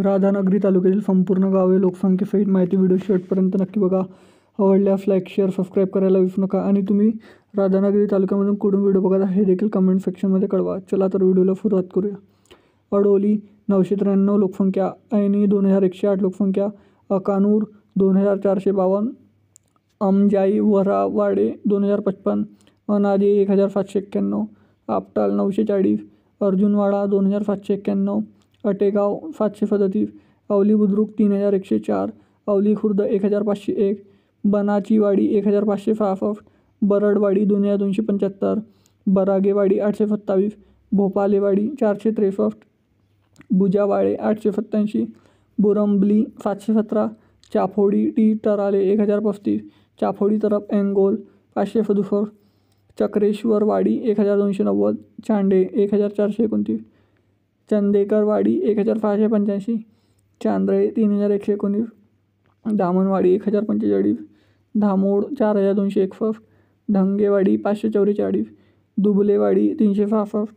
राधानगरी तालुक्यातील संपूर्ण गावे लोकसंख्येसहित माहिती व्हिडिओ शेवटपर्यंत नक्की बघा. आवडल्यास लाईक, शेअर, सबस्क्राईब करायला विसरू नका. आणि तुम्ही राधानगरी तालुक्यामधून कुठून व्हिडिओ बघता हे देखील कमेंट सेक्शनमध्ये कळवा. चला तर व्हिडिओला सुरुवात करूया. अडोली 993 लोकसंख्या, ऐनी 2108 लोकसंख्या, अकानूर 2452, अमजाई वरावाडे 2055, अनादी 1791, आपटाल 940, अर्जुनवाडा 2791, अटेगाव 737, अवली बुद्रुक 3104, अवली खुर्द 1501, बनाचीवाडी 1566, बरडवाडी 2275, बरागेवाडी 827, भोपालेवाडी 463, बुजावाळे 887, बुरंबली 717, चाफोडी टी तराले 1035, चाफोडी तरफ angle 567, चक्रेश्वरवाडी 1290, Chande 1429, चंदेकरवाडी 1685, चांद्रे 3119, दामनवाडी 1045, धामोड 4261, ढंगेवाडी 544, दुबलेवाडी 366,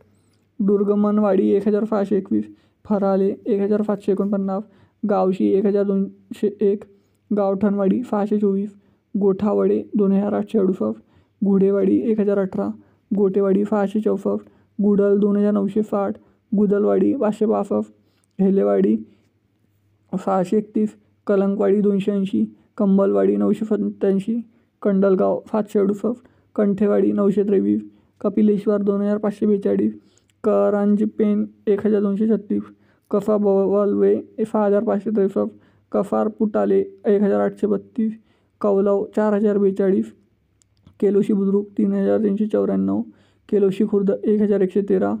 दुर्गमनवाडी 1621, फराले 1749, गावशी 1201, गावठणवाडी 624, गोठावडे 2868, घुडेवाडी 1018, Gotewadi 664, Goodell 2960, गुदलवाडी 562, हेलेवाडी 631, कलंकवाडी 280, कंबलवाडी 987, कंडलगाव 768, कंठेवाडी 923, Kapileshwar 2542, करंजपेन 1236, कफा बवलवे 6563, कफार पुटाले 1832, कौलव 4042, केलोशी Budruk 3394, केलोशी Khurd 1113,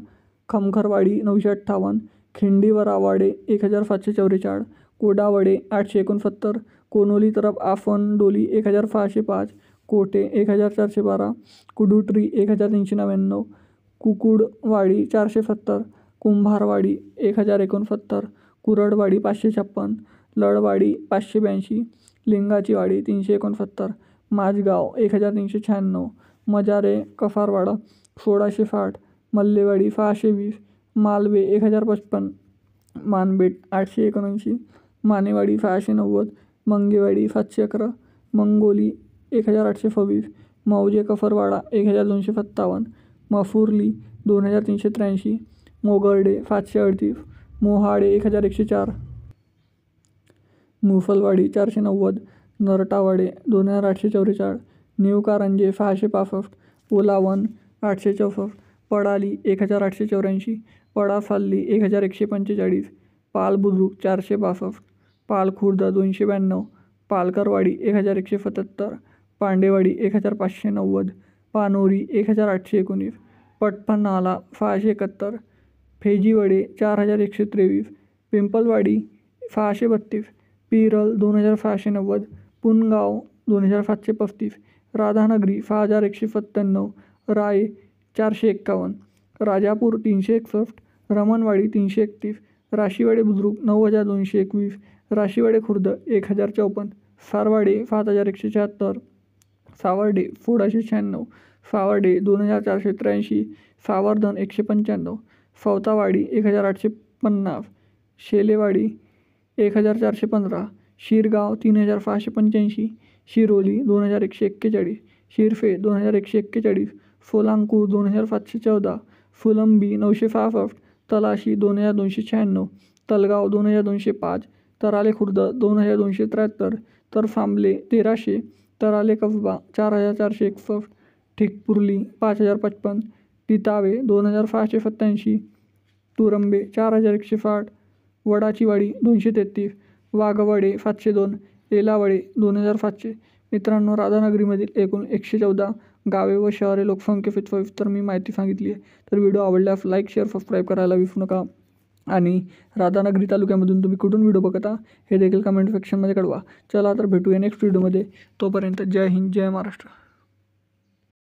खमखरवाडी 958, खिंडीवरावाडे 1744, कोडावडे 869, Connolly तरफ आफनडोली 1605, कोटे 1412, कुडुट्री 1399, कुकुडवाडी 470, कुंभारवाडी 1069, कुरडवाडी 556, लडवाडी 582, लिंगाचीवाडी 369, माझगाव 1396, मजारे कफारवाडा 1660, मल्लेवाडी 620, मालवे 1055, मानबेट 879, मानेवाडी 690, मंगेवाडी 711, मंगोली 1826, मौजे कफरवाडा 1257, मफुर्ली 2383, मोगर्डे 738, मोहाडे 1104, मुसलवाडी 490, नरटावाडे 2844, न्यू कारंजे 665, ओलावन 864, पडाली 1884, पडाफाल्ली 1145, पाल बुद्रुक 462, पाल खुर्द 292, पालकरवाडी 1177, पांडेवाडी 1590, पानोरी 1819, पटपन्नाला 671, फेजीवडे 4123, पिंपलवाडी 632, पिरल 2690, पुनगाव 2735, राधानगरी 6197, राय 451, राजापूर 361, रमणवाडी 331, राशीवाडे बुद्रुक 9221, राशीवाडे खुर्द 1054, सारवाडे 7176, सावर्डे 1696, सावर्डे 2483, सावर्धन 195, सौतावाडी 1850, शेलेवाडी 1415, शिरगाव 3685, शिरोली 2141, शिरफे 2141, सोलांकूर 2714, फुलंबी 966, तलाशी 2296, तलगाव 2205, तराले खुर्द 2273, तरफांबले 1300, तराले कसबा 4461, ठिकपुर्ली 5055, टितावे 2687, तुरंबे 4160, वडाचीवाडी 233, वाघवडे 702, एलावडे 2700. मित्रांनो, राधानगरीमधील एकूण 114 गावे व शहरे लोकसंख्येत सविस्तर मी माहिती सांगितली आहे. तर व्हिडिओ आवडल्यास लाईक, शेअर, सबस्क्राईब करायला विसरू नका. आणि राधानगरी तालुक्यामधून तुम्ही कुठून व्हिडिओ बघता हे देखील कमेंट सेक्शनमध्ये कळवा. चला तर भेटूया नेक्स्ट व्हिडिओमध्ये. तोपर्यंत जय हिंद, जय महाराष्ट्र.